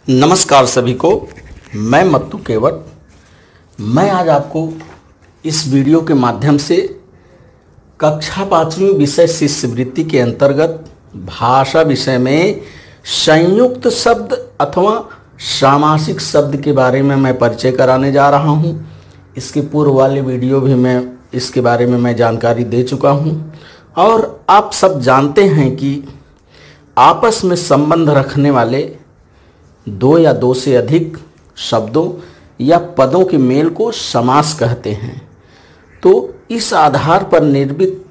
नमस्कार सभी को। मैं मत्तू केवट। मैं आज आपको इस वीडियो के माध्यम से कक्षा 5वीं विषय शिष्यवृत्ति के अंतर्गत भाषा विषय में संयुक्त शब्द अथवा सामासिक शब्द के बारे में मैं परिचय कराने जा रहा हूं। इसके पूर्व वाले वीडियो भी मैं इसके बारे में मैं जानकारी दे चुका हूं और आप सब जानते हैं कि आपस में संबंध रखने वाले दो या दो से अधिक शब्दों या पदों के मेल को समास कहते हैं। तो इस आधार पर निर्मित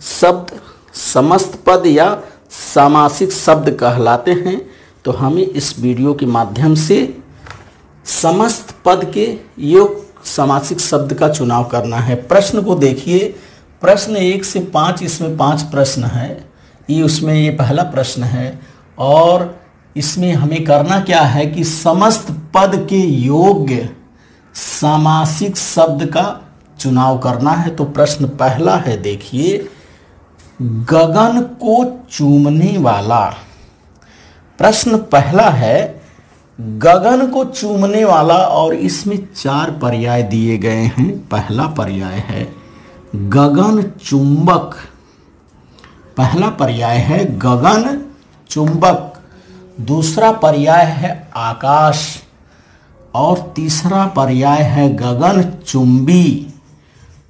शब्द समस्त पद या सामासिक शब्द कहलाते हैं। तो हमें इस वीडियो के माध्यम से समस्त पद के योग सामासिक शब्द का चुनाव करना है। प्रश्न को देखिए, प्रश्न 1 से 5, इसमें 5 प्रश्न है। ये पहला प्रश्न है और इसमें हमें करना क्या है कि समस्त पद के योग्य सामासिक शब्द का चुनाव करना है। तो प्रश्न पहला है, देखिए, गगन को चूमने वाला। प्रश्न पहला है गगन को चूमने वाला और इसमें 4 पर्याय दिए गए हैं। पहला पर्याय है गगन चुंबक। पहला पर्याय है गगन चुंबक, दूसरा पर्याय है आकाश और तीसरा पर्याय है गगन चुंबी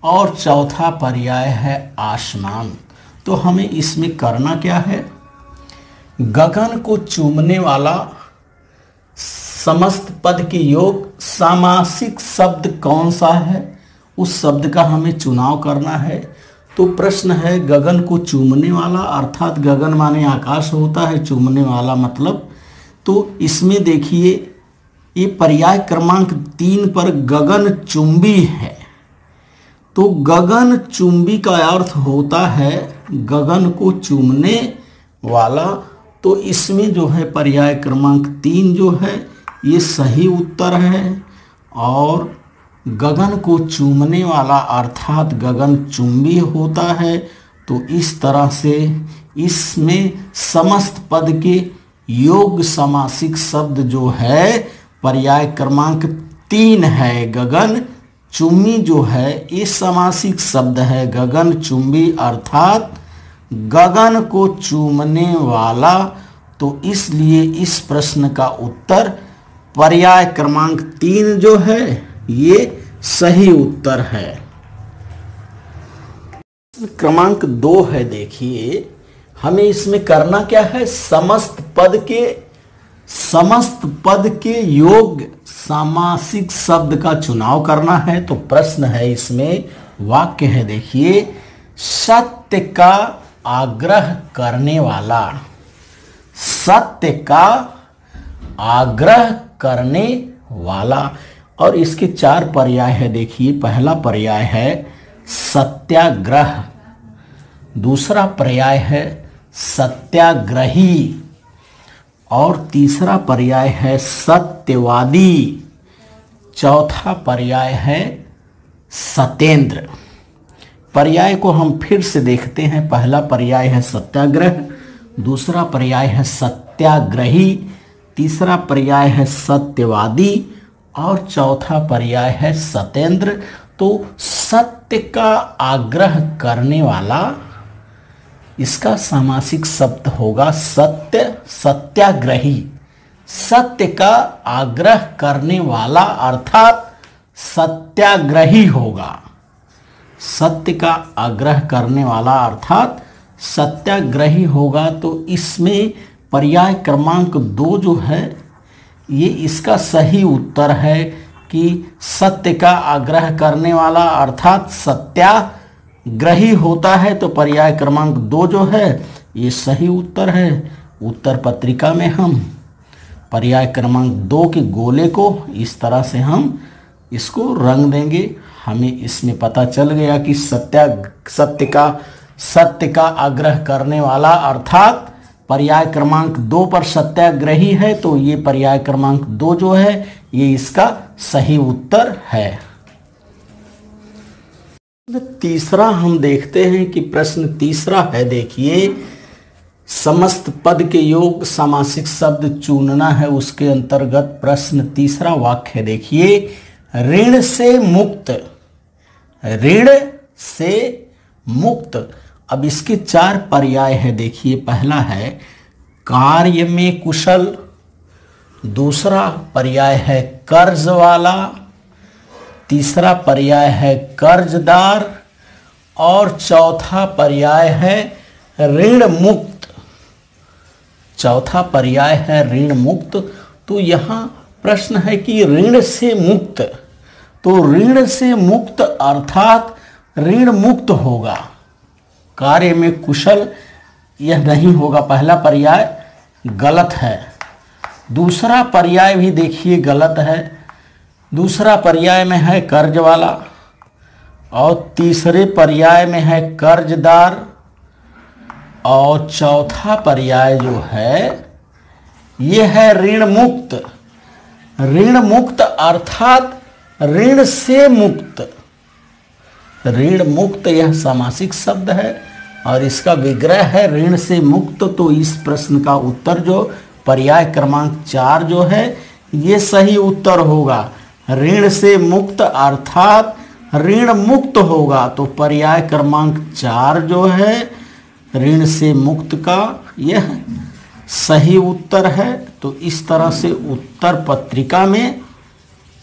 और चौथा पर्याय है आसमान। तो हमें इसमें करना क्या है, गगन को चूमने वाला समस्त पद के योग सामासिक शब्द कौन सा है, उस शब्द का हमें चुनाव करना है। तो प्रश्न है गगन को चूमने वाला, अर्थात गगन माने आकाश होता है, चूमने वाला मतलब। तो इसमें देखिए ये पर्याय क्रमांक 3 पर गगन चुंबी है। तो गगन चुंबी का अर्थ होता है गगन को चूमने वाला। तो इसमें जो है पर्याय क्रमांक 3 जो है ये सही उत्तर है और गगन को चूमने वाला अर्थात गगन चुंबी होता है। तो इस तरह से इसमें समस्त पद के योग समासिक शब्द जो है पर्याय क्रमांक 3 है। गगन चुंबी जो है ये समासिक शब्द है, गगन चुंबी अर्थात गगन को चूमने वाला। तो इसलिए इस प्रश्न का उत्तर पर्याय क्रमांक 3 जो है ये सही उत्तर है। क्रमांक 2 है, देखिए हमें इसमें करना क्या है, समस्त पद के योग सामासिक शब्द का चुनाव करना है। तो प्रश्न है, इसमें वाक्य है, देखिए, सत्य का आग्रह करने वाला। सत्य का आग्रह करने वाला और इसके 4 पर्याय है। देखिए पहला पर्याय है सत्याग्रह, दूसरा पर्याय है सत्याग्रही और तीसरा पर्याय है सत्यवादी, चौथा पर्याय है सतेंद्र। पर्याय को हम फिर से देखते हैं। पहला पर्याय है सत्याग्रह, दूसरा पर्याय है सत्याग्रही, तीसरा पर्याय है सत्यवादी और चौथा पर्याय है सतेंद्र। तो सत्य का आग्रह करने वाला, इसका सामासिक शब्द होगा सत्याग्रही। सत्य का आग्रह करने वाला अर्थात सत्याग्रही होगा। सत्य का आग्रह करने वाला अर्थात सत्याग्रही होगा। तो इसमें पर्याय क्रमांक 2 जो है ये इसका सही उत्तर है कि सत्य का आग्रह करने वाला अर्थात सत्याग्रही होता है। तो पर्याय क्रमांक 2 जो है ये सही उत्तर है। उत्तर पत्रिका में हम पर्याय क्रमांक 2 के गोले को इस तरह से हम इसको रंग देंगे। हमें इसमें पता चल गया कि सत्य का आग्रह करने वाला अर्थात पर्याय क्रमांक 2 पर सत्याग्रही है। तो ये पर्याय क्रमांक 2 जो है ये इसका सही उत्तर है। तीसरा हम देखते हैं कि प्रश्न तीसरा है, देखिए, समस्त पद के योग समासिक शब्द चुनना है। उसके अंतर्गत प्रश्न तीसरा वाक्य देखिए, ऋण से मुक्त, ऋण से मुक्त। अब इसके चार पर्याय है देखिए। पहला है कार्य में कुशल, दूसरा पर्याय है कर्ज वाला, तीसरा पर्याय है कर्जदार और चौथा पर्याय है ऋण मुक्त। चौथा पर्याय है ऋण मुक्त। तो यहाँ प्रश्न है कि ऋण से मुक्त, तो ऋण से मुक्त अर्थात ऋण मुक्त होगा। कार्य में कुशल यह नहीं होगा, पहला पर्याय गलत है। दूसरा पर्याय भी देखिए गलत है। दूसरा पर्याय में है कर्ज वाला और तीसरे पर्याय में है कर्जदार और चौथा पर्याय जो है ये है ऋण मुक्त। ऋण मुक्त अर्थात ऋण से मुक्त। ऋण मुक्त यह समासिक शब्द है और इसका विग्रह है ऋण से मुक्त। तो इस प्रश्न का उत्तर जो पर्याय क्रमांक 4 जो है ये सही उत्तर होगा। ऋण से मुक्त अर्थात ऋण मुक्त होगा। तो पर्याय क्रमांक 4 जो है ऋण से मुक्त का यह सही उत्तर है। तो इस तरह से उत्तर पत्रिका में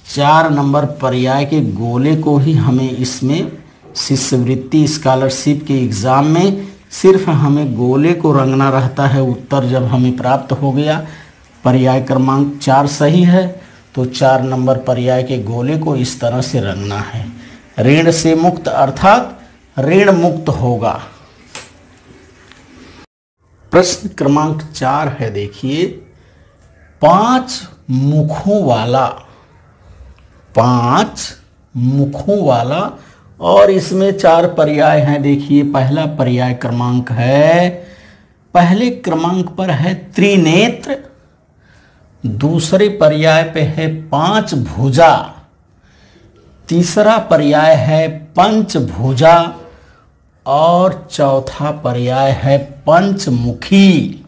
4 नंबर पर्याय के गोले को ही हमें इसमें शिष्यवृत्ति स्कॉलरशिप के एग्ज़ाम में सिर्फ हमें गोले को रंगना रहता है। उत्तर जब हमें प्राप्त हो गया पर्याय क्रमांक 4 सही है तो 4 नंबर पर्याय के गोले को इस तरह से रंगना है। ऋण से मुक्त अर्थात ऋण मुक्त होगा। प्रश्न क्रमांक 4 है देखिए, 5 मुखों वाला, 5 मुखों वाला और इसमें 4 पर्याय हैं देखिए। पहला पर्याय क्रमांक है, पहले क्रमांक पर है त्रिनेत्र, दूसरे पर्याय पे है 5 भुजा, तीसरा पर्याय है पंचभुजा और चौथा पर्याय है पंचमुखी।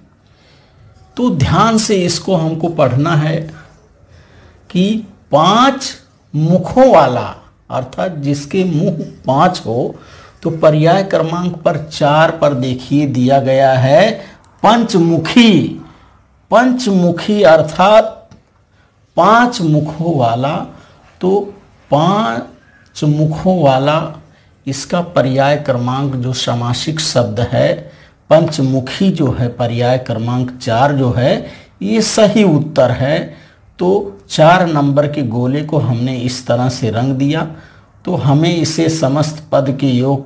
तो ध्यान से इसको हमको पढ़ना है कि 5 मुखों वाला अर्थात जिसके मुंह 5 हो। तो पर्याय क्रमांक पर 4 पर देखिए दिया गया है पंचमुखी। पंचमुखी अर्थात 5 मुखों वाला। तो 5 मुखों वाला इसका पर्याय क्रमांक जो समासिक शब्द है पंचमुखी जो है पर्याय क्रमांक 4 जो है ये सही उत्तर है। तो 4 नंबर के गोले को हमने इस तरह से रंग दिया। तो हमें इसे समस्त पद के योग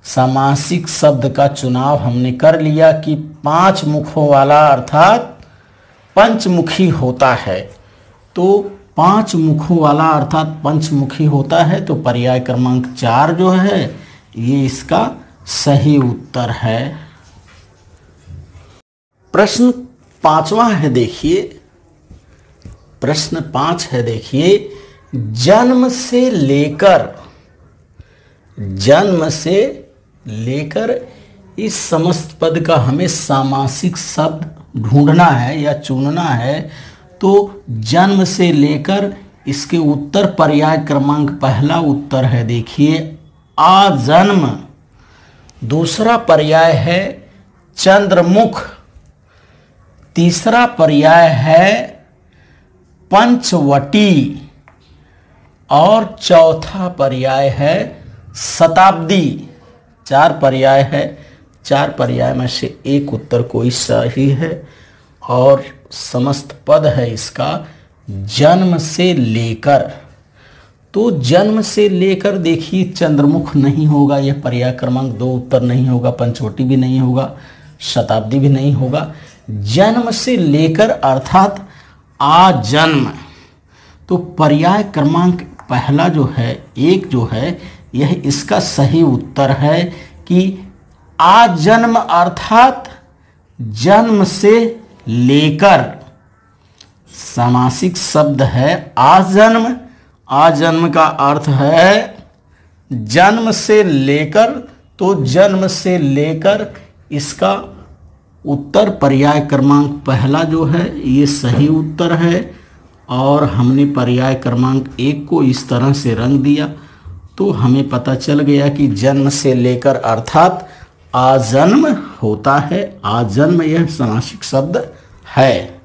समासिक शब्द का चुनाव हमने कर लिया कि 5 मुखों वाला अर्थात पंचमुखी होता है। तो 5 मुखों वाला अर्थात पंचमुखी होता है। तो पर्याय क्रमांक 4 जो है ये इसका सही उत्तर है। प्रश्न 5वां है देखिए। प्रश्न 5 है देखिए, जन्म से लेकर इस समस्त पद का हमें सामासिक शब्द ढूंढना है या चुनना है। तो जन्म से लेकर इसके उत्तर पर्याय क्रमांक पहला उत्तर है देखिए आजन्म, दूसरा पर्याय है चंद्रमुख, तीसरा पर्याय है पंचवटी और चौथा पर्याय है शताब्दी। 4 पर्याय है, 4 पर्याय में से एक उत्तर कोई सही है और समस्त पद है इसका जन्म से लेकर। तो जन्म से लेकर देखिए चंद्रमुख नहीं होगा, यह पर्याय क्रमांक 2 उत्तर नहीं होगा, पंचवटी भी नहीं होगा, शताब्दी भी नहीं होगा। जन्म से लेकर अर्थात आजन्म। तो पर्याय क्रमांक पहला जो है 1 जो है यह इसका सही उत्तर है कि आजन्म अर्थात जन्म से लेकर। समासिक शब्द है आजन्म। आजन्म का अर्थ है जन्म से लेकर। तो जन्म से लेकर इसका उत्तर पर्याय क्रमांक पहला जो है ये सही उत्तर है और हमने पर्याय क्रमांक 1 को इस तरह से रंग दिया तो हमें पता चल गया कि जन्म से लेकर अर्थात आजन्म होता है। आजन्म यह समासिक शब्द है।